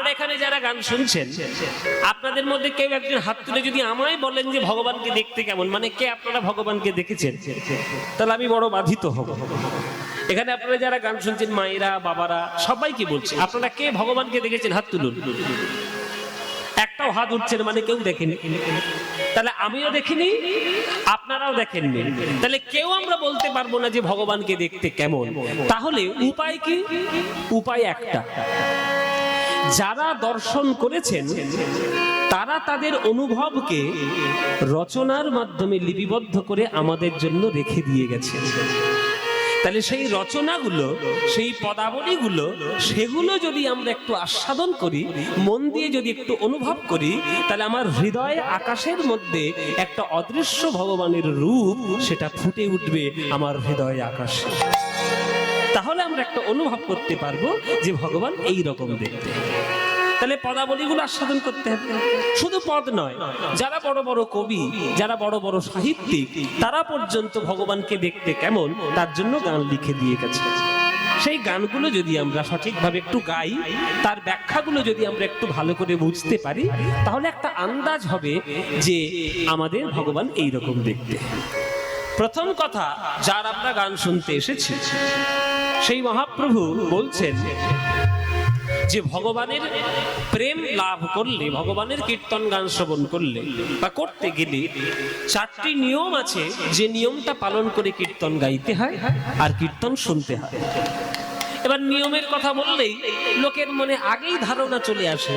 আপনারা এখানে যারা গান শুনছেন, আপনাদের মধ্যে কেউ একজন হাত তুলে যদি আমায় বলেন যে ভগবানকে দেখতে কেমন, মানে কে আপনারা ভগবানকে দেখেছেন, তাহলে আমি বড় বাধিত হব। এখানে আপনারা যারা গান শুনছেন, মায়েরা বাবারা সবাইকে বলছি, আপনারা কে ভগবানকে দেখেছেন হাত তুলুন। একটাও হাত উঠছে না, মানে কেউ দেখেনি। তাহলে আমিও দেখিনি, আপনারাও দেখেননি, তাহলে কেউ আমরা বলতে পারবো না যে ভগবানকে দেখতে কেমন। তাহলে উপায় কি? উপায় একটা, যারা দর্শন করেছেন তারা তাদের অনুভবকে রচনার মাধ্যমে লিপিবদ্ধ করে আমাদের জন্য রেখে দিয়ে গেছেন। তাহলে সেই রচনাগুলো, সেই পদাবলীগুলো, সেগুলো যদি আমরা একটু আস্বাদন করি, মন দিয়ে যদি একটু অনুভব করি, তাহলে আমার হৃদয় আকাশের মধ্যে একটা অদৃশ্য ভগবানের রূপ সেটা ফুটে উঠবে আমার হৃদয় আকাশে। তাহলে আমরা একটা অনুভব করতে পারবো যে ভগবান এই রকম দেখতে। তাহলে পদাবলীগুলো আস্বাদন করতে হবে। শুধু পদ নয়, যারা বড় বড় কবি, যারা বড় বড় সাহিত্যিক, তারা পর্যন্ত ভগবানকে দেখতে কেমন তার জন্য গান লিখে দিয়ে গেছে। সেই গানগুলো যদি আমরা সঠিকভাবে একটু গাই, তার ব্যাখ্যাগুলো যদি আমরা একটু ভালো করে বুঝতে পারি, তাহলে একটা আন্দাজ হবে যে আমাদের ভগবান এই রকম দেখতে। প্রথম কথা, যার আমরা গান শুনতে এসেছি সেই মহাপ্রভু বলছেন যে ভগবানের প্রেম লাভ করলে, ভগবানের কীর্তন গান শ্রবণ করলে বা করতে গেলে চারটি নিয়ম আছে, যে নিয়মটা পালন করে কীর্তন গাইতে হয় আর কীর্তন শুনতে হয়। এবার নিয়মের কথা বললেই লোকের মনে আগেই ধারণা চলে আসে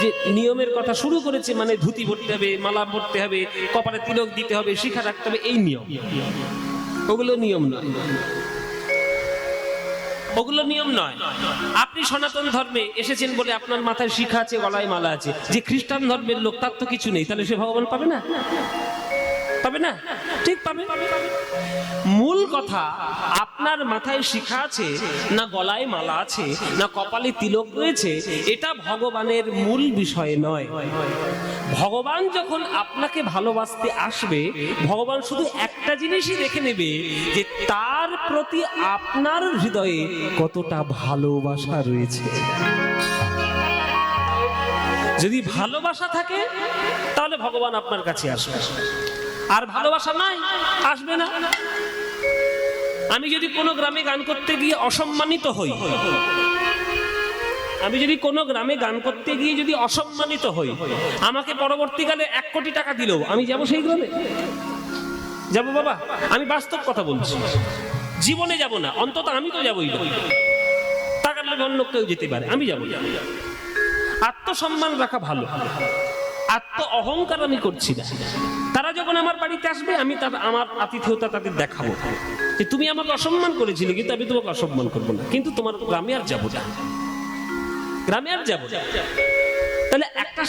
যে নিয়মের কথা শুরু করেছে মানে ধুতি পরতে হবে, মালা পরতে হবে, কপালে তিলক দিতে হবে, শিখা রাখতে হবে, এই নিয়ম। ওগুলো নিয়ম নয়, ওগুলো নিয়ম নয়। আপনি সনাতন ধর্মে এসেছেন বলে আপনার মাথায় শিখা আছে, গলায় মালা আছে। যে খ্রিস্টান ধর্মের লোক, তার তো কিছু নেই, তাহলে সে ভগবান পাবে না? পাবে না? ঠিক পাবে। মূল কথা, আপনার মাথায় শিখা আছে না গলায় মালা আছে না কপালে তিলক রয়েছে, এটা ভগবানের মূল বিষয় নয়। ভগবান যখন আপনাকে ভালোবাসতে আসবে, ভগবান শুধু একটা জিনিসই দেখে নেবে, যে তার প্রতি আপনার হৃদয়ে কতটা ভালোবাসা রয়েছে। যদি ভালোবাসা থাকে তাহলে ভগবান আপনার কাছে আসবে, আর ভালোবাসা নাই, আসবে না। আমি যদি কোনো গ্রামে গান করতে গিয়ে অসম্মানিত হই, আমি যদি কোনো গ্রামে গান করতে গিয়ে যদি অসম্মানিত হই, আমাকে পরবর্তীকালে 1 কোটি টাকা দিলেও আমি যাব সেই গ্রামে? যাবো বাবা? আমি বাস্তব কথা বলছি, জীবনে যাব না, অন্তত আমি তো যাবই না। টাকার লোভে অন্য কেউ যেতে পারে, আমি যাবো। আত্মসম্মান রাখা ভালো, আত্ম অহংকার আমি করছি না। তারা যখন আমার বাড়িতে আসবে, আমি আমার আতিথেয়তা তাদের দেখাবো যে তুমি আমাকে অসম্মান করেছিলে, কিন্তু আমি তোমাকে অসম্মান করবো না, কিন্তু তোমার গ্রামে আর যাবো না, গ্রামে আর যাবো না। তাহলে একটা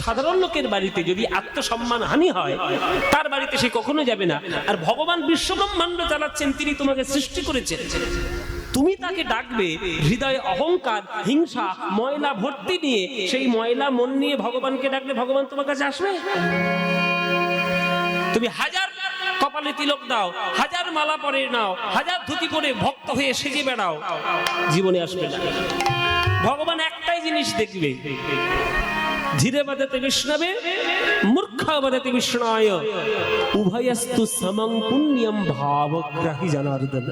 সাধারণ লোকের বাড়িতে যদি আত্মসম্মান হানি হয়, তার বাড়িতে সে কখনো যাবে না। আর ভগবান বিশ্বব্রহ্মাণ্ড চালাচ্ছেন, তিনি তোমাকে সৃষ্টি করেছেন, তুমি তাকে ডাকবে হৃদয়ে অহংকার, হিংসা, ময়লা ভর্তি নিয়ে, সেই ময়লা মন নিয়ে ভগবানকে ডাকলে ভগবান তোমার কাছে আসবে? তুমি হাজার কপালে তিলক দাও, হাজার মালা পরে নাও, হাজার ধুতি পরে ভক্ত হয়ে সেজে বেড়াও, জীবনে আসবে না। ভগবান একটাই জিনিস দেখবে, ধীরে বাজাতে বিষ্ণবে, মূর্খ বাজাতে বিষ্ণায়, উভয়স্তু সমং পুণ্যম ভাবগ্রাহী জনার্দন।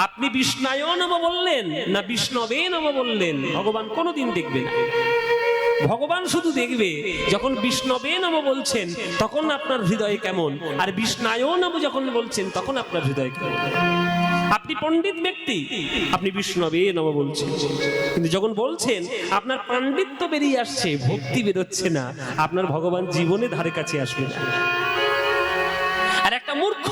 আপনি বিষ্ণায় নম বললেন না বিষ্ণবে নম বললেন, ভগবান কোনোদিন দেখবে না। ভগবান শুধু দেখবে যখন বিষ্ণবে নম বলছেন তখন আপনার হৃদয় কেমন, আর বিষ্ণায় নম যখন বলছেন তখন আপনার হৃদয় কেমন। আপনি পণ্ডিত ব্যক্তি, আপনি বিষ্ণবে নম বলছেন, কিন্তু যখন বলছেন আপনার পাণ্ডিত্য বেরিয়ে আসছে, ভক্তি বেরোচ্ছে না, আপনার ভগবান জীবনে ধারে কাছে আসবে না। আর একটা মূর্খ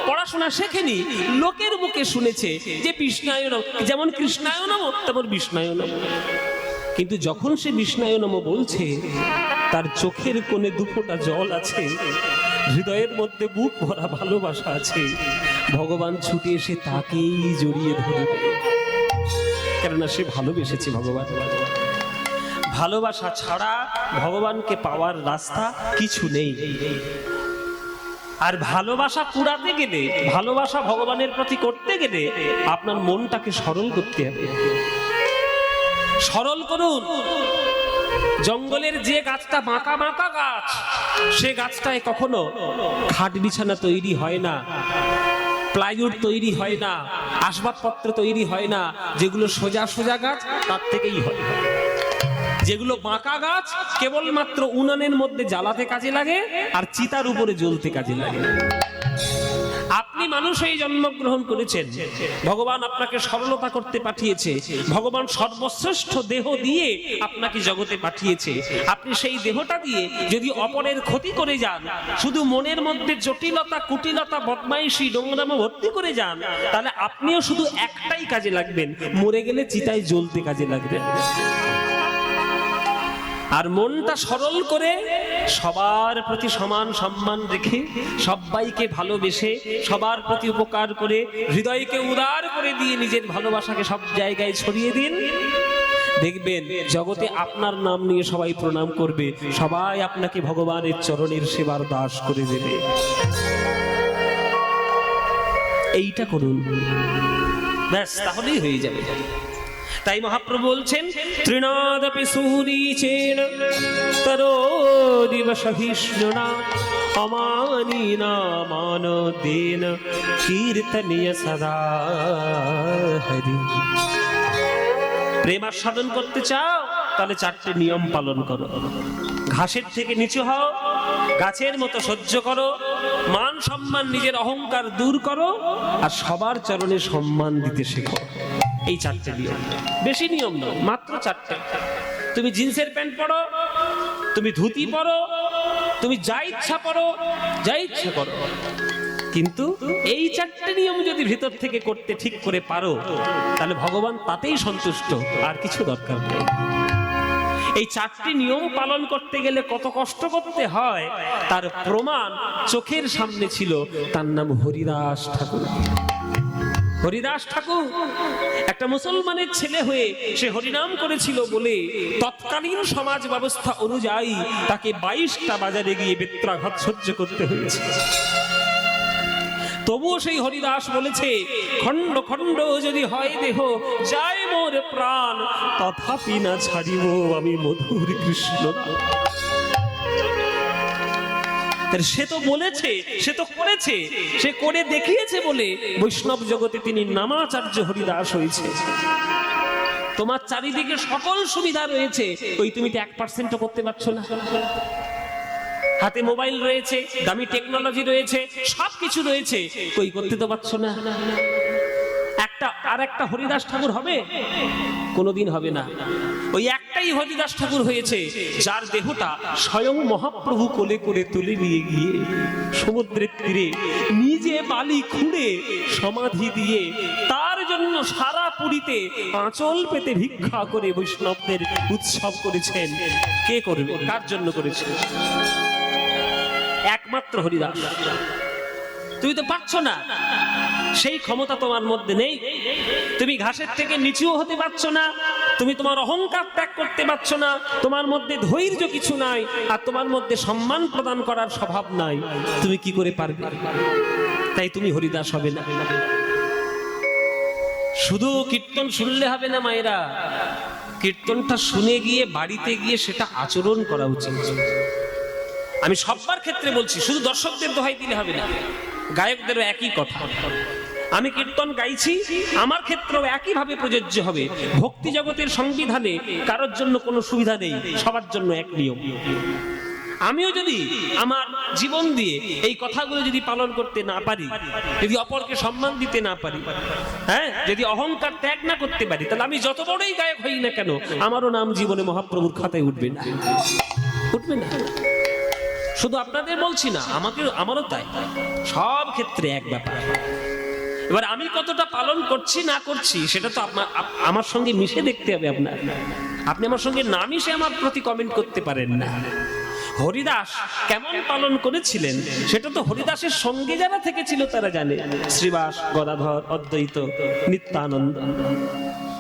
পড়াশোনা শেখেনি, লোকের মুখে শুনেছে যে বিষ্ণায় নম, যেমন কৃষ্ণায় নম তেমন বিষ্ণায় নম, কিন্তু যখন সে বিষ্ণায় নম বলছে, তার চোখের কোণে 2 ফোঁটা জল আছে, হৃদয়ের মধ্যে বুক ভরা ভালোবাসা আছে, ভগবান ছুটে এসে তাকেই জড়িয়ে ধরবে, কেননা সে ভালোবেসেছে ভগবান। ভালোবাসা ছাড়া ভগবানকে পাওয়ার রাস্তা কিছু নেই। আর ভালোবাসা কুড়াতে গেলে, ভালোবাসা ভগবানের প্রতি করতে গেলে আপনার মনটাকে সরল করতে হবে। সরল করুন। জঙ্গলের যে গাছটা বাঁকা বাঁকা গাছ, সে গাছটায় কখনো খাট বিছানা তৈরি হয় না, প্লাইউড তৈরি হয় না, আসবাবপত্র তৈরি হয় না। যেগুলো সোজা সোজা গাছ তার থেকেই হয়। যেগুলো বাঁকা গাছ কেবলমাত্র উনানের মধ্যে জ্বালাতে কাজে লাগে আর চিতার উপরে জ্বলতে কাজে লাগে। আপনি মানুষ হয়ে জন্মগ্রহণ করেছেন, ভগবান আপনাকে সরলতা করতে পাঠিয়েছে, ভগবান সর্বশ্রেষ্ঠ দেহ দিয়ে আপনাকে জগতে পাঠিয়েছে। আপনি সেই দেহটা দিয়ে যদি অপরের ক্ষতি করে যান, শুধু মনের মধ্যে জটিলতা, কুটিলতা, বদমাইশি, নোংরামো ভর্তি করে যান, তাহলে আপনিও শুধু একটাই কাজে লাগবেন, মরে গেলে চিতায় জ্বলতে কাজে লাগবেন। আর মনটা সরল করে সবার প্রতি সমান সম্মান রেখে, সবাইকে ভালোবেসে, সবার প্রতি উপকার করে, হৃদয়কে উদার করে দিয়ে নিজের ভালোবাসাকে সব জায়গায় ছড়িয়ে দিন। দেখবেন জগতে আপনার নাম নিয়ে সবাই প্রণাম করবে, সবাই আপনাকে ভগবানের চরণের সেবার দাস করে দেবে। এইটা করুন, ব্যাস, তাহলেই হয়ে যাবে। তাই মহাপ্রভু বলছেন, তৃণাদপি সুরীচেন তরোদিব সহিষ্ণুনা অমানিনা মানদেন কীর্তনীয় সদা হরি। প্রেম আস্বাদন করতে চাও, তাহলে 4টে নিয়ম পালন করো। ঘাসের থেকে নিচু হও, গাছের মতো সহ্য করো, মান সম্মান, নিজের অহংকার দূর করো, আর সবার চরণে সম্মান দিতে শেখো। এই 4টে নিয়ম, বেশি নিয়ম নয়, মাত্র 4টে। তুমি জিন্সের প্যান্ট পরো, তুমি ধুতি পরো, তুমি যা ইচ্ছা পরো, যা ইচ্ছা করো, কিন্তু এই 4টে নিয়ম যদি ভিতর থেকে করতে ঠিক করে পারো, তাহলে ভগবান তাতেই সন্তুষ্ট, আর কিছু দরকার নেই। এই 4টি নিয়ম পালন করতে গেলে কত কষ্ট করতে হয় তার প্রমাণ চোখের সামনে ছিল। তার নাম হরিদাস ঠাকুর। হরিদাস ঠাকুর একটা মুসলমানের ছেলে হয়ে সে হরিনাম করেছিল বলে তৎকালীন সমাজ ব্যবস্থা অনুযায়ী তাকে 22টা বাজারে গিয়ে বেত্রাঘাত সহ্য করতে হয়েছে। তবুও সেই হরিদাস বলেছে, খণ্ড খণ্ড যদি হয় দেহ, যায় মোর প্রাণ, তথাপি না ছাড়িব আমি মধুর কৃষ্ণ। সে তো বলেছে, সে তো করেছে, সে করে দেখিয়েছে বলে বৈষ্ণব জগতে তিনি নামাচার্য হরিদাস হয়েছে। তোমার চারিদিকে সকল সুবিধা রয়েছে, ওই তুমি তো 1% করতে পারছো না। হাতে মোবাইল রয়েছে, দামি টেকনোলজি রয়েছে, সবকিছু রয়েছে, কই করতে তো পারছো না। একটা হরিদাস ঠাকুর হবে? কোনোদিন হবে না। ওই একটাই হরিদাস ঠাকুর হয়েছে যার দেহটা স্বয়ং মহাপ্রভু কোলে করে তুলে নিয়ে গিয়ে সমুদ্রের তীরে নিজে বালি খুঁড়ে সমাধি দিয়ে তার জন্য সারা পুরীতে আঁচল পেতে ভিক্ষা করে বৈষ্ণবদের উৎসব করেছেন। কে করবে? কার জন্য করেছেন? একমাত্র হরিদাস। তুমি তো পাচ্ছ না, সেই ক্ষমতা তোমার মধ্যে নেই। তুমি ঘাসের থেকে নিচুও হতে পারছো না, তুমি তোমার অহংকার ত্যাগ করতে পারছো না, তোমার মধ্যে ধৈর্য কিছু নাই, আর তোমার মধ্যে সম্মান প্রদান করার স্বভাব নাই। তুমি কি করে পারবে? তাই তুমি হরিদাস হবে না। শুধু কীর্তন শুনলে হবে না মায়েরা, কীর্তনটা শুনে গিয়ে বাড়িতে গিয়ে সেটা আচরণ করা উচিত। আমি সবার ক্ষেত্রে বলছি, শুধু দর্শকদের দোহাই দিলে হবে না, গায়কদেরও একই কথা। আমি কীর্তন গাইছি, আমার ক্ষেত্রেও একইভাবে প্রযোজ্য হবে। ভক্তি জগতের সংবিধানে কারোর জন্য কোনো সুবিধা নেই, সবার জন্য এক নিয়ম। আমিও যদি আমার জীবন দিয়ে এই কথাগুলো যদি পালন করতে না পারি, যদি অপরকে সম্মান দিতে না পারি, হ্যাঁ, যদি অহংকার ত্যাগ না করতে পারি, তাহলে আমি যত বড়ই গায়ক হই না কেন, আমারও নাম জীবনে মহাপ্রভুর খাতায় উঠবে না, উঠবে না। শুধু আপনাদের বলছি না, আমারও তাই, সব ক্ষেত্রে এক ব্যাপার। এবার আমি কতটা পালন করছি না করছি সেটা তো আমার সঙ্গে মিশে দেখতে হবে আপনার। আপনি আমার সঙ্গে না মিশে আমার প্রতি কমেন্ট করতে পারেন না। হরিদাস কেমন পালন করেছিলেন সেটা তো হরিদাসের সঙ্গে যারা থেকেছিল তারা জানে। শ্রীবাস, গদাধর, অদ্বৈত, নিত্যানন্দ,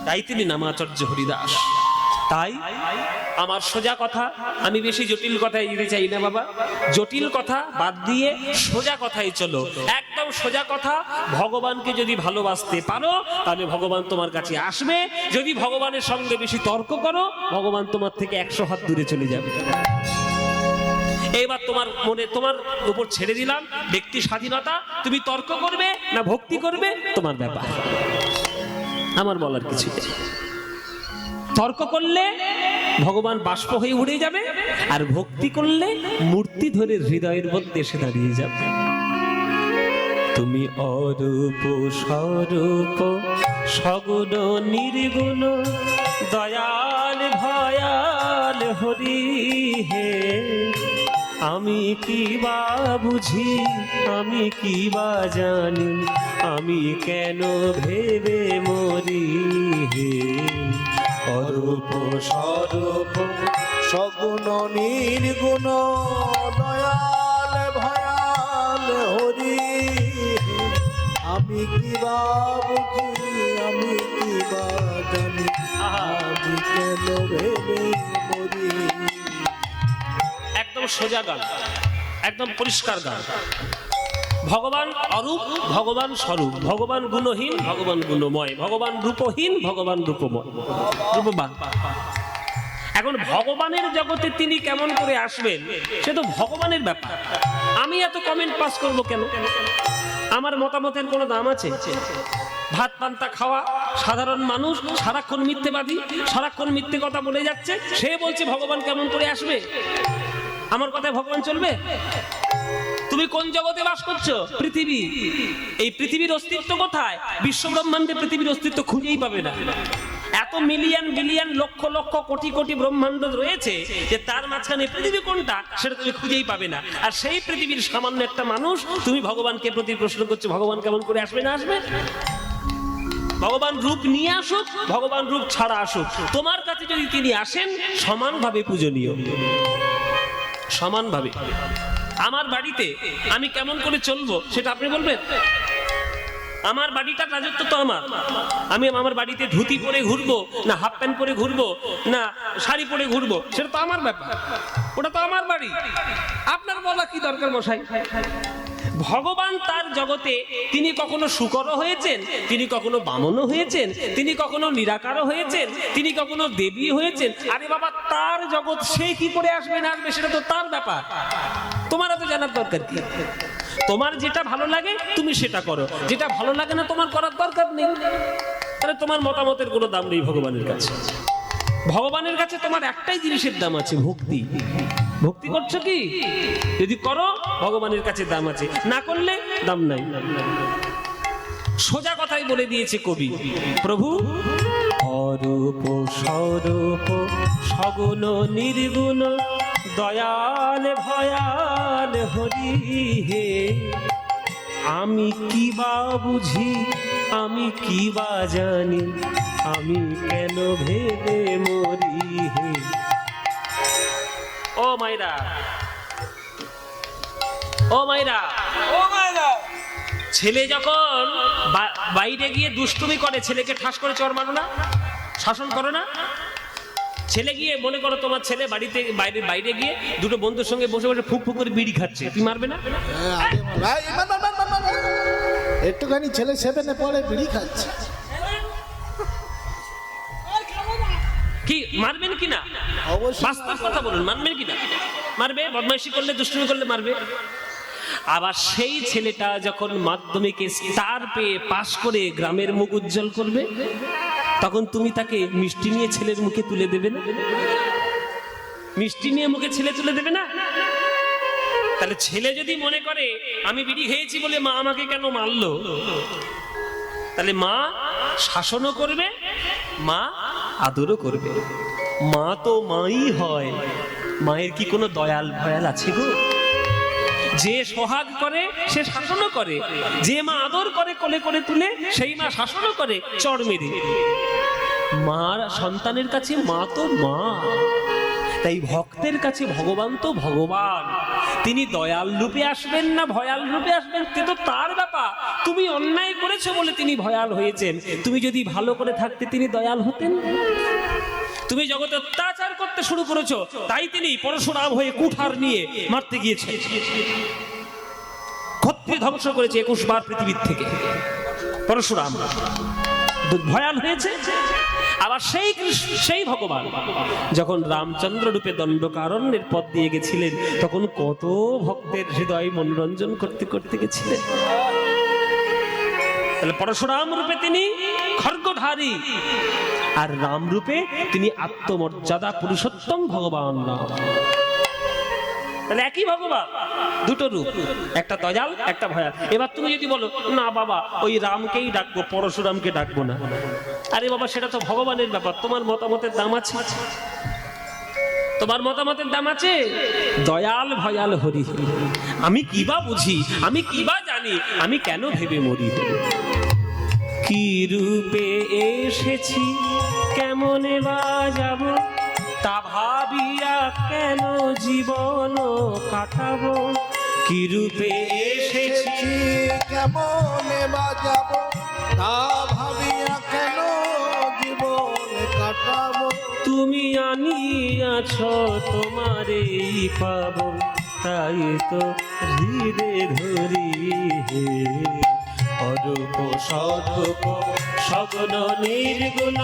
তাই তিনি নামাচার্য হরিদাস। তাই আমার সোজা কথা, আমি বেশি জটিল কথায় যেতে চাই না বাবা, জটিল কথা বাদ দিয়ে সোজা কথাই চলো, একদম সোজা কথা। ভগবানকে যদি ভালোবাসতে পারো তাহলে ভগবান তোমার কাছে আসবে। যদি ভগবানের সঙ্গে বেশি তর্ক করো, ভগবান তোমার থেকে 100 হাত দূরে চলে যাবে। এবার তোমার মনে, তোমার উপর ছেড়ে দিলাম ব্যক্তি স্বাধীনতা। তুমি তর্ক করবে না ভক্তি করবে তোমার ব্যাপার, আমার বলার কিছু নেই। তর্ক করলে ভগবান বাষ্প হয়ে উড়ে যাবে, আর ভক্তি করলে মূর্তি ধরে হৃদয়ের মধ্যে এসে দাঁড়িয়ে যাবে। তুমি অরূপ স্বরূপ সগুণ নির্গুণ দয়াল ভয়াল হরি হে, আমি কি বা বুঝি, আমি কি বা জানি, আমি কেন ভেবে মরি হে। অরূপ স্বরূপ সগুণ নির্গুণ দয়াল ভয়াল হরি, আমি কি বা বুঝি, আমি কি বা জানি, আমি কেন ভেবে মরি। একদম সোজা গান, একদম পরিষ্কার গান। ভগবান অরূপ, ভগবান স্বরূপ, ভগবান গুণহীন, ভগবান গুণময়, ভগবান রূপহীন, ভগবান রূপময়, রূপবান। এখন ভগবানের জগতে তিনি কেমন করে আসবেন সে তো ভগবানের ব্যাপার। আমি এত কমেন্ট পাস করব কেন? আমার মতামতের কোনো দাম আছে? ভাত পান্তা খাওয়া সাধারণ মানুষ, সারাক্ষণ মিথ্যেবাদী, সারাক্ষণ মিথ্যে কথা বলে যাচ্ছে, সে বলছে ভগবান কেমন করে আসবে? আমার কথায় ভগবান চলবে? তুমি কোন জগতে বাস করছো? পৃথিবী। এই পৃথিবীর অস্তিত্ব কোথায়? বিশ্ব ব্রহ্মাণ্ডে পৃথিবীর অস্তিত্ব খুঁজেই পাবে না। এত মিলিয়ন বিলিয়ন লক্ষ লক্ষ কোটি কোটি ব্রহ্মাণ্ড রয়েছে যে তার মাঝখানে পৃথিবী কোনটা সেটা তুমি খুঁজেই পাবে না। আর সেই পৃথিবীর সামান্য একটা মানুষ তুমি ভগবানকে প্রতি প্রশ্ন করছো ভগবান কেমন করে আসবে না আসবে? ভগবান রূপ নিয়ে আসুক, ভগবান রূপ ছাড়া আসুক, তোমার কাছে যদি তিনি আসেন সমানভাবে পূজনীয়, সমানভাবে। আমার বাড়িতে আমি কেমন করে চলবো সেটা আপনি বলবেন? আমার বাড়িটা রাজত্ব তো আমার। আমি আমার বাড়িতে ধুতি পরে ঘুরবো না হাফ প্যান্ট পরে ঘুরবো না শাড়ি পরে ঘুরবো সেটা তো আমার ব্যাপার, ওটা তো আমার বাড়ি। আপনার বলা কি দরকার মশাই? ভগবান তার জগতে তিনি কখনো শুকরও হয়েছেন, তিনি কখনো বামনও হয়েছেন, তিনি কখনো নিরাকারও হয়েছেন, তিনি কখনো দেবী হয়েছেন। আরে বাবা, তার জগৎ সে কি করে আসবে না আসবে সেটা তো তার ব্যাপার, তোমার তো জানার দরকার কি? তোমার যেটা ভালো লাগে তুমি সেটা করো, যেটা ভালো লাগে না তোমার করার দরকার নেই। তাহলে তোমার মতামতের কোনো দাম নেই ভগবানের কাছে। ভগবানের কাছে তোমার একটাই জিনিসের দাম আছে, ভক্তি। ভক্তি করছো কি? যদি করো ভগবানের কাছে দাম আছে, না করলে দাম নাই। সোজা কথাই বলে দিয়েছে কবি, প্রভু অরূপ স্বরূপ সগুণ নির্গুণ দয়াল ভয়াল হরি হে, আমি কি বা বুঝি, আমি কি বা জানি, আমি কেন ভেবে মরি হে। ও মাইরা, ও মাইরা, ও মাইরা, ছেলে যখন বাইরে গিয়ে দুষ্টুমি করে ছেলেকে ঠাস করে চড় মারো না, শাসন করো না? ছেলে গিয়ে মনে করো তোমার ছেলে বাড়িতে বাইরে গিয়ে দুটো বন্ধুর সঙ্গে বসে বসে ফুক ফুক করে বিড়ি খাচ্ছে, তুমি মারবে না? একটুখানি ছেলে 7-এ পড়ে বিড়ি খাচ্ছে, কি মারবেন কি না? বাস্তব কথা বলুন, মারবেন কি না? মারবে। বদমাইশি করলে দুষ্টুমি করলে মারবে। আবার সেই ছেলেটা যখন মাধ্যমিকে স্টার পেয়ে পাশ করে গ্রামের মুখ উজ্জ্বল করবে, তখন তুমি তাকে মিষ্টি নিয়ে ছেলের মুখে তুলে দেবে না? মিষ্টি নিয়ে মুখে ছেলে তুলে দেবে না? তাহলে ছেলে যদি মনে করে আমি বিড়ি খেয়েছি বলে মা আমাকে কেন মারলো, তাহলে মা শাসনও করবে, মা আদরও করবে। মা তো মাই হয়, মায়ের কি কোনো দয়াল ভয়াল আছে গো? যে সোহাগ করে সে শাসনও করে, যে মা আদর করে কোলে করে তুলে সেই মা শাসনও করে চড় মেরে। মার সন্তানের কাছে মা তো মা। তাই ভক্তের কাছে ভগবান তো ভগবান, তিনি দয়াল রূপে আসবেন না ভয়াল রূপে আসবেন সে তো তার ব্যাপার। তুমি অন্যায় করেছো বলে তিনি ভয়াল হয়েছেন, তুমি যদি ভালো করে থাকতে তিনি দয়াল হতেন। তুমি জগতে অত্যাচার করতে শুরু করেছো, তাই তিনি পরশুরাম হয়ে কুঠার নিয়ে মারতে গিয়েছেন, ক্ষত্রিয় ধ্বংস করেছে 21 বার পৃথিবীর থেকে। পরশুরাম ভয়াল হয়েছে। আবার সেই ভগবান যখন রামচন্দ্র রূপে দণ্ডকারণ্যের পথ দিয়ে গেছিলেন, তখন কত ভক্তের হৃদয় মনোরঞ্জন করতে করতে গেছিলেন। তাহলে পরশুরাম রূপে তিনি খড়গধারী, আর রাম রূপে তিনি আত্মমর্যাদা পুরুষোত্তম ভগবান রাম। তাহলে একই ভগবান, দুটো রূপ, একটা দয়াল একটা ভয়াল। এবার তুমি যদি বলো না বাবা ওই রামকেই ডাকবো, পরশুরামকে ডাকবো না, আরে বাবা সেটা তো ভগবানের ব্যাপার, তোমার মতামতের দাম আছে, তোমার মতামতের দাম আছে। দয়াল ভয়াল হরি, আমি কি বা বুঝি, আমি কি বা জানি, আমি কেন ভেবে মরি। কি রূপে এসেছি কেমনে বা যাব, তা ভাবিয়া কেন জীবন কাটাবো। কি রূপে এসেছি কেমনে বাজাবো, তা ভাবিয়া কেন জীবন কাটাবো। তুমি আনিয়াছ তোমারেই পাবো, তাই তো হৃদে ধরি হে। অরূপ স্বরূপ সগুণ নির্গুণ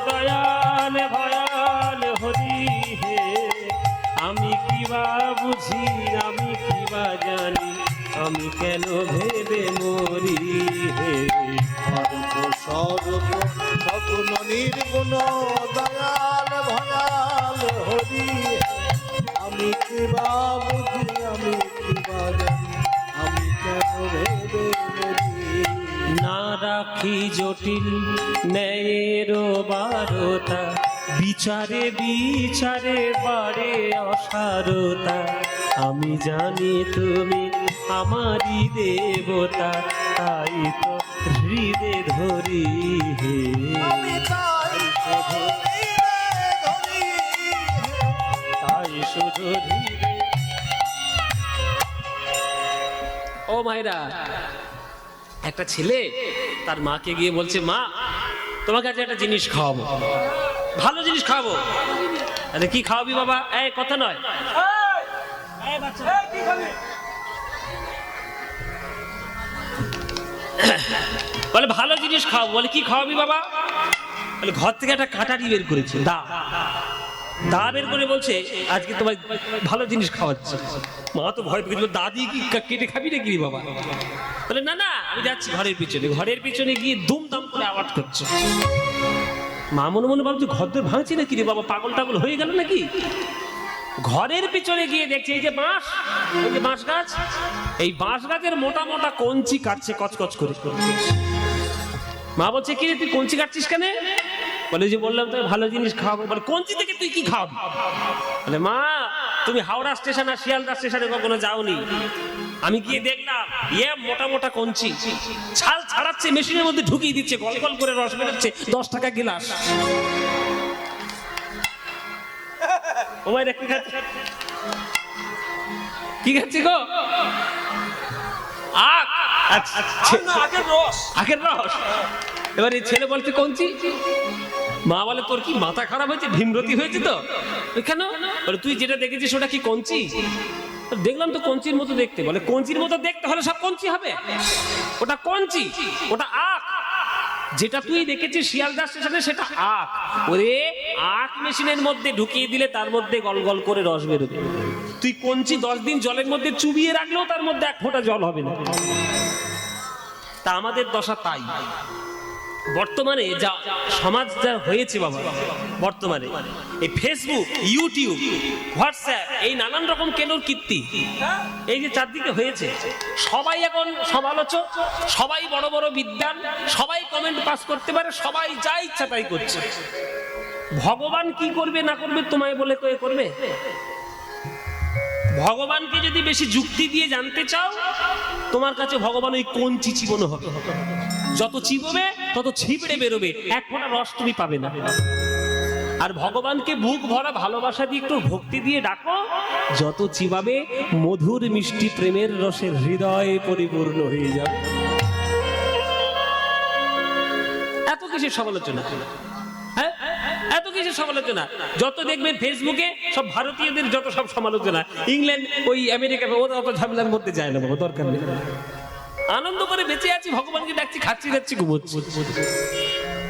দয়াল ভয়াল হরি হে। আমি কি বা বুঝি, আমি কি বা জানি, আমি কেন ভেবে মরি হে। অরূপ স্বরূপ সগুণ নির্গুণ দয়াল ভয়াল হরি। আমি কি বা বুঝি, আমি কি বা জানি, আমি কেন ভেবে মরি। না রাখি জটিল ন্যায়ের বারতা, বিচারে বিচারে বাড়ে অসারতা। আমি জানি তুমি আমারই দেবতা, তাই তো হৃদে ধরি হে। আমি তাই ধরি, তাই শুধু হৃদে। ও মায়েরা, একটা ছেলে তার মাকে গিয়ে বলছে, মা তোমাকে আজ একটা জিনিস খাওয়াবো, ভালো জিনিস খাওয়াবো। আরে কি খাওয়াবি বাবা? এই কথা নয়, বলে ভালো জিনিস খাওয়াবো। বলে কি খাওয়াবি বাবা? বলে ঘর থেকে একটা কাঁটারি বের করেছে, দা বের করে বলছে আজকে তোমার ভালো জিনিস খাওয়াচ্ছে। মা তো ভয় পেয়েছিল, দাদি কি কেটে খাবি নাকি বাবা? বলে না না আমি যাচ্ছি ঘরের পিছনে। ঘরের পিছনে গিয়ে দুমদাম করে আওয়াজ করছে। মা মনে মনে ভাবছে ঘর দর ভাঙছি নাকি রে বাবা, পাগল টাগল হয়ে গেল নাকি? ঘরের পিছনে গিয়ে দেখছে এই যে বাঁশ, এই যে বাঁশ গাছ, এই বাঁশ গাছের মোটা মোটা কঞ্চি কাটছে কচকচ করে। মা বলছে কি রে তুই কঞ্চি কাটছিস কেন? বলে যে বললাম তো ভালো জিনিস খাওয়াবো। বলে কঞ্চি থেকে তুই কি খাওয়াবি? বলে মা তুমি হাওড়া স্টেশন আর শিয়ালদা স্টেশনে কখনো যাওনি, আমি গিয়ে দেখলাম মোটা মোটা কঞ্চি ছাল ছাড়াচ্ছে, মেশিনের মধ্যে ঢুকিয়ে দিচ্ছে, গল গল করে রস বেরোচ্ছে, 10 টাকা গিলাস। ও ভাই কি খাচ্ছে? কি খাচ্ছি গো? আখ। আখের রস, আখের রস। এবার এই ছেলে বলছে কঞ্চি। মা বলে তোর কি মাথা খারাপ হয়েছে, ভীমরতি হয়েছে তো? কেন? বলে তুই যেটা দেখেছিস ওটা কি কঞ্চি? দেখলাম তো কঞ্চির মতো দেখতে। বলে কঞ্চির মতো দেখতে হলে সব কঞ্চি হবে? ওটা কঞ্চি, ওটা আখ। যেটা তুই দেখেছিস শিয়ালদা স্টেশনে সেটা আখ। ওরে আখ মেশিনের মধ্যে ঢুকিয়ে দিলে তার মধ্যে গল গল করে রস বেরোবে। তুই কঞ্চি 10 দিন জলের মধ্যে চুবিয়ে রাখলেও তার মধ্যে এক ফোঁটা জল হবে না। তা আমাদের দশা তাই। বর্তমানে যা সমাজ যা হয়েছে বাবা, বর্তমানে এই ফেসবুক, ইউটিউব, হোয়াটসঅ্যাপ, এই নানান রকম কেলোর কীর্তি এই যে চারদিকে হয়েছে, সবাই এখন সমালোচক, সবাই বড় বড় বিদ্বান, সবাই কমেন্ট পাস করতে পারে, সবাই যা ইচ্ছা তাই করছে। ভগবান কি করবে না করবে তোমায় বলে কয়ে করবে? ভগবানকে যদি বেশি যুক্তি দিয়ে জানতে চাও, তোমার কাছে ভগবান ওই কঞ্চি চিবোনো হবে। যত চিবোবে তত ছিবড়ে বেরোবে, এক ফোঁটা রস তুমি পাবে না। আর ভগবানকে বুক ভরা ভালোবাসা দিয়ে একটু ভক্তি দিয়ে ডাকো, যত চিবাবে মধুর মিষ্টি প্রেমের রসের হৃদয় পরিপূর্ণ হয়ে যাবে। এত কিসের সমালোচনা, হ্যাঁ এত কিসের সমালোচনা? যত দেখবেন ফেসবুকে সব ভারতীয়দের যত সব সমালোচনা, ইংল্যান্ড ওই আমেরিকা ওরা অত ঝামেলার মধ্যে যায় না, বাবা দরকার নেই। আনন্দ করে বেঁচে আছি, ভগবানকে ডাকছি, খাচ্ছি যাচ্ছি, ঘুমোচ্ছি।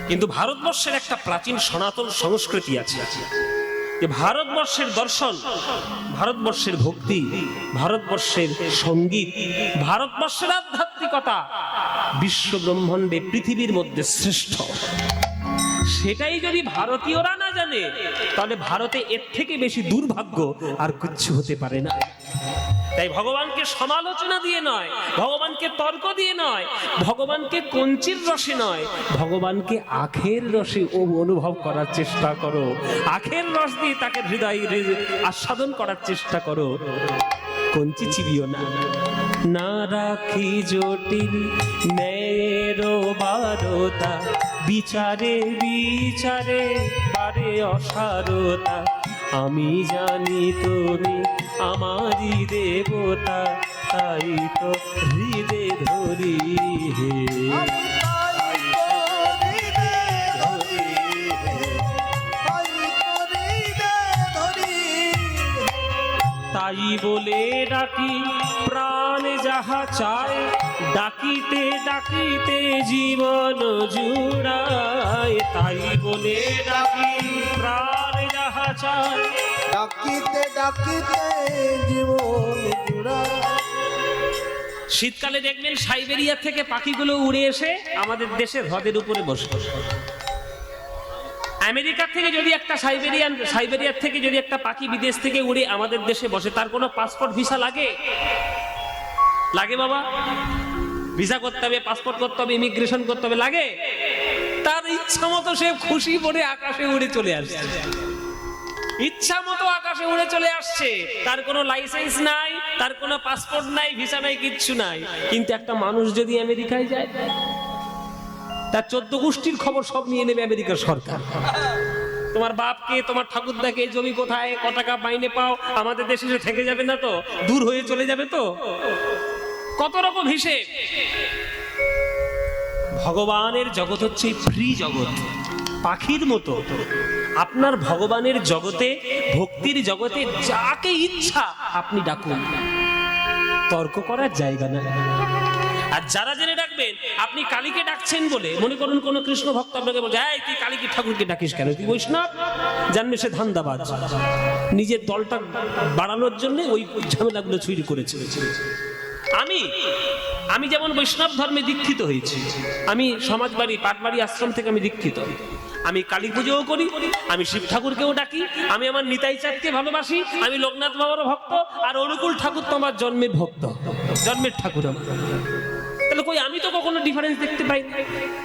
কিন্তু ভারতবর্ষের একটা প্রাচীন সনাতন সংস্কৃতি আছে, যে ভারতবর্ষের দর্শন, ভারতবর্ষের ভক্তি, ভারতবর্ষের সঙ্গীত, ভারতবর্ষের আধ্যাত্মিকতা বিশ্ব ব্রহ্মাণ্ডে পৃথিবীর মধ্যে শ্রেষ্ঠ। সেটাই যদি ভারতীয়রা না জানে, তাহলে ভারতে এর থেকে বেশি দুর্ভাগ্য আর কিচ্ছু হতে পারে না। তাই ভগবানকে সমালোচনা দিয়ে নয়, ভগবানকে তর্ক দিয়ে নয়, ভগবানকে কঞ্চির রসে নয়, ভগবানকে আখের রসে অনুভব করার চেষ্টা করো। আখের রস দিয়ে তাকে হৃদয়ে আস্বাদন করার চেষ্টা করো, কঞ্চি চিবিও না। না রাখি জটিল ন্যায়ের বারতা, বিচারে বিচারে পারে অসারতা। আমি জানি তুমি আমারই দেবতা, তাই তো হৃদে ধরি হে, তাই বলে ডাকি প্রাণ যাহা চায়, ডাকিতে ডাকিতে জীবন জুড়ায়। তাই বলে ডাকি প্রাণ যাহা চায়, ডাকিতে ডাকিতে জীবন জুড়ায়। শীতকালে দেখবেন সাইবেরিয়া থেকে পাখিগুলো উড়ে এসে আমাদের দেশের হ্রদের উপরে বসে। আমেরিকা থেকে যদি একটা সাইবেরিয়ার থেকে যদি একটা পাখি বিদেশ থেকে উড়ে আমাদের দেশে বসে, তার কোনো পাসপোর্ট ভিসা লাগে? লাগে বাবা? ভিসা করতে হবে, পাসপোর্ট করতে হবে, ইমিগ্রেশন করতে হবে, লাগে? তার ইচ্ছা মতো সে খুশি মনে আকাশে উড়ে চলে আসছে, ইচ্ছা মতো আকাশে উড়ে চলে আসছে। তার কোনো লাইসেন্স নাই, তার কোনো পাসপোর্ট নাই, ভিসা নাই, কিচ্ছু নাই। কিন্তু একটা মানুষ যদি আমেরিকায় যায়, তার 14 গোষ্ঠীর খবর সব নিয়ে নেবে আমেরিকার সরকার। তোমার বাপকে, তোমার ঠাকুরদাকে, জমি কোথায়, ক টাকা মাইনে পাও, আমাদের দেশে এসে থেকে যাবে না তো, দূর হয়ে চলে যাবে তো, কত রকম হিসেব। ভগবানের জগৎ হচ্ছে ফ্রি জগৎ, পাখির মতো। আপনার ভগবানের জগতে, ভক্তির জগতে যাকে ইচ্ছা আপনি ডাকুন, তর্ক করার জায়গা না। আর যারা জেনে ডাকবেন, আপনি কালীকে ডাকছেন বলে, মনে করুন কোন কৃষ্ণ ভক্ত আপনাকে বলছে, এই তুই কালীকে ঠাকুরকে ডাকিস কেন, তুই বৈষ্ণব? জানবে সে ধান্দাবাজ, নিজের দলটা বাড়ানোর জন্য ওই ঝামেলাগুলো তৈরি করেছে। আমি যেমন বৈষ্ণব ধর্মে দীক্ষিত হয়েছি, আমি সমাজবাড়ি পাটবাড়ি আশ্রম থেকে আমি দীক্ষিত। আমি কালী পুজোও করি, আমি শিব ঠাকুরকেও ডাকি, আমি আমার নিতাই চাঁদকে ভালোবাসি, আমি লোকনাথ বাবার ভক্ত, আর অনুকূল ঠাকুর তো আমার জন্মের ভক্ত, জন্মের ঠাকুর। তাহলে কই, আমি তো কখনো ডিফারেন্স দেখতে পাই না।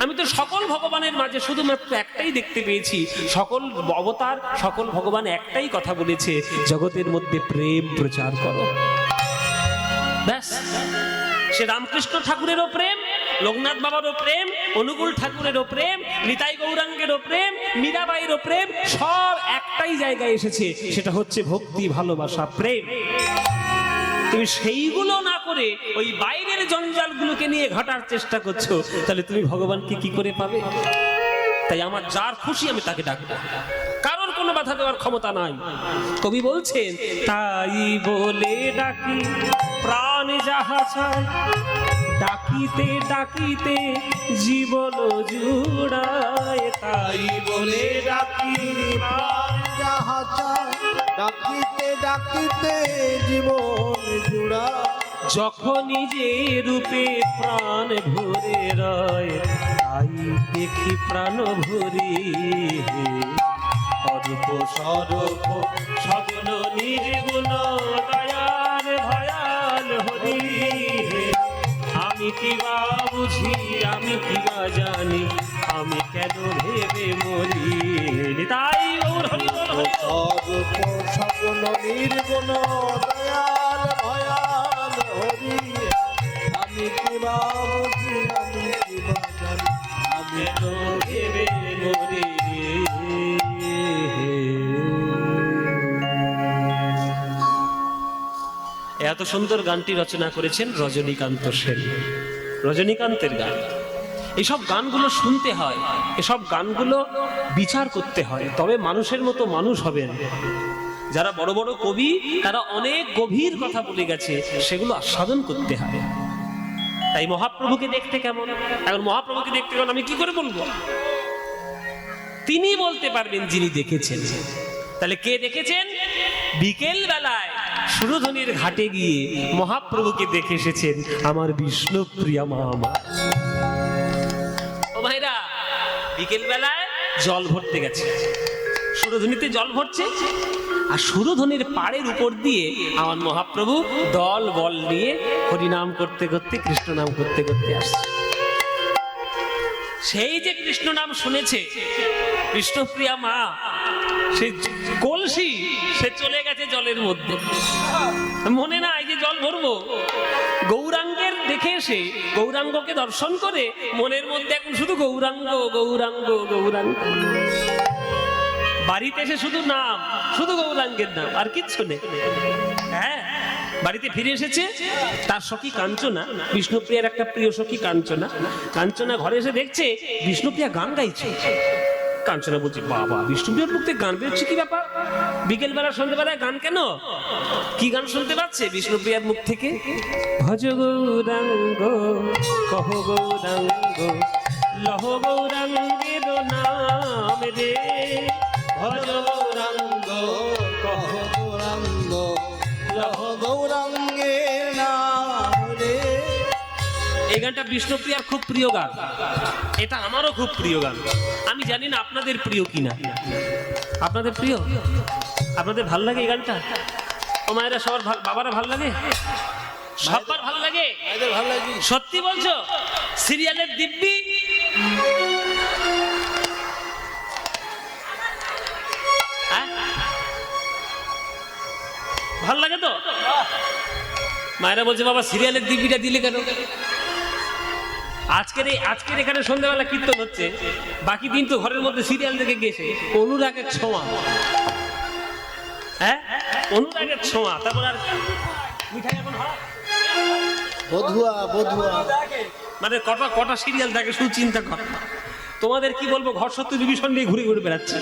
আমি তো সকল ভগবানের মাঝে শুধুমাত্র একটাই দেখতে পেয়েছি, সকল অবতার, সকল ভগবান একটাই কথা বলেছে, জগতের মধ্যে প্রেম প্রচার করো। ব্যাস, সে রামকৃষ্ণ ঠাকুরেরও প্রেম, লোকনাথ বাবারও প্রেম, অনুকূল ঠাকুরেরও প্রেম, নিতাই গৌরাঙ্গেরও প্রেম, মীরাবাইয়েরও প্রেম, সব একটাই জায়গায় এসেছে, সেটা হচ্ছে ভক্তি, ভালোবাসা, প্রেম। তুমি সেইগুলো না করে ওই বাইরের জঞ্জালগুলোকে নিয়ে ঘটার চেষ্টা করছো, তাহলে তুমি ভগবানকে কি করে পাবে? তাই আমার যার খুশি আমি তাকে ডাকবো, কারোর কোনো বাধা দেওয়ার ক্ষমতা নাই। কবি বলছেন, তাই বলে ডাকি প্রাণ যাহা চায়, ডাকিতে ডাকিতে জীবন জুড়ায়। তাই বলে ডাকি প্রাণ যাহা চায়, ডাকিতে ডাকিতে জীবন জুড়ায়। যখনই যে রূপে প্রাণ ভরে রয়, তাই দেখি প্রাণ ভরি অরূপ স্বরূপ সগুণ নির্গুণ দয়াল ভয়াল হরি। আমি কিবা বুঝি, আমি কিবা জানি, আমি কেন ভেবে মরি। তাই গৌর হরি বল, স্বরূপ সগুণ নির্গুণ দয়াল ভয়াল হরি। আমি কিবা বুঝি, আমি কিবা জানি, আমি কেন ভেবে মরি। এত সুন্দর গানটি রচনা করেছেন রজনীকান্ত সেন, রজনীকান্তের গান। এইসব গানগুলো শুনতে হয়, এসব গানগুলো বিচার করতে হয়, তবে মানুষের মতো মানুষ হবেন। যারা বড় বড় কবি তারা অনেক গভীর কথা বলে গেছে, সেগুলো আস্বাদন করতে হয়। তাই মহাপ্রভুকে দেখতে কেমন? এখন মহাপ্রভুকে দেখতে কেমন আমি কি করে বলবো? তিনি বলতে পারবেন যিনি দেখেছেন। তাহলে কে দেখেছেন? বিকেল বেলায় সুরধনির ঘাটে গিয়ে মহাপ্রভুকে দেখে এসেছেন আমার বিষ্ণুপ্রিয়া মা। ও ভাইরা, বিকেল বেলায় জল ভরতে গেছে, সুরধনিতে জল ভরছে, আর সুরধনির পাড়ের উপর দিয়ে আমার মহাপ্রভু দল বল নিয়ে হরিনাম করতে করতে, কৃষ্ণ নাম করতে করতে আসছে। সেই যে কৃষ্ণ নাম শুনেছে কৃষ্ণপ্রিয়া মা, সে কলসি সে চলে গেছে জলের মধ্যে। মনে নাই যে জল ভরবো, গৌরাঙ্গের দেখে এসে গৌরাঙ্গকে দর্শন করে মনের মধ্যে এখন শুধু গৌরাঙ্গ গৌরাঙ্গ গৌরাঙ্গ। বাড়িতে এসে শুধু নাম, শুধু গৌরাঙ্গের নাম, আর কিচ্ছু নেই। হ্যাঁ, বাড়িতে ফিরে এসেছে, তার সখী কাঞ্চনা, বিষ্ণুপ্রিয়ার একটা প্রিয় সখী কাঞ্চনা, কাঞ্চনা ঘরে এসে দেখছে বিষ্ণুপ্রিয়া গান গাইছে। কাঞ্চনা বলছে, বাবা, বিষ্ণুপ্রিয়ার মুখ থেকে গান বেরোচ্ছে, কি ব্যাপার? বিকেল বেলা সন্ধ্যেবেলায় গান কেন? কি গান শুনতে পাচ্ছে বিষ্ণুপ্রিয়ার মুখ থেকে? ভজ গৌরাঙ্গ কহ গৌরাঙ্গ লহ গৌরাঙ্গের নাম রে, ভজ গৌরাঙ্গ কহ গৌরাঙ্গ লহ গৌরাঙ্গের নাম রে। এই গানটা বিষ্ণুপ্রিয়ার খুব প্রিয় গান, এটা আমারও খুব প্রিয় গান। আমি জানি না আপনাদের প্রিয় কিনা। আপনাদের প্রিয়? আপনাদের ভাল লাগে এই গানটা? ও মায়েরা, সবার বাবারা ভাল লাগে? সবার ভাল লাগে? ভালো লাগে। সত্যি বলছো? সিরিয়ালের দিব্যি ভাল লাগে তো? মায়েরা বলছে, বাবা সিরিয়ালের দিব্যিটা দিলে কেন? আজকের এখানে সন্ধ্যাবেলা কীর্তন হচ্ছে, বাকি দিন তো ঘরের মধ্যে সিরিয়াল দেখে গেছে। অনুরাগের ছোঁয়া, হ্যাঁ, অনুরাগের ছোঁয়া। তারপর আর মিঠাই এখন হয় বধুয়া বধুয়া, মানে কটা সিরিয়াল থাকে শুধু চিন্তা কর। তোমাদের কি বলবো, ঘর সত্যি বিভীষণ নিয়ে ঘুরে ঘুরে বেড়াচ্ছে।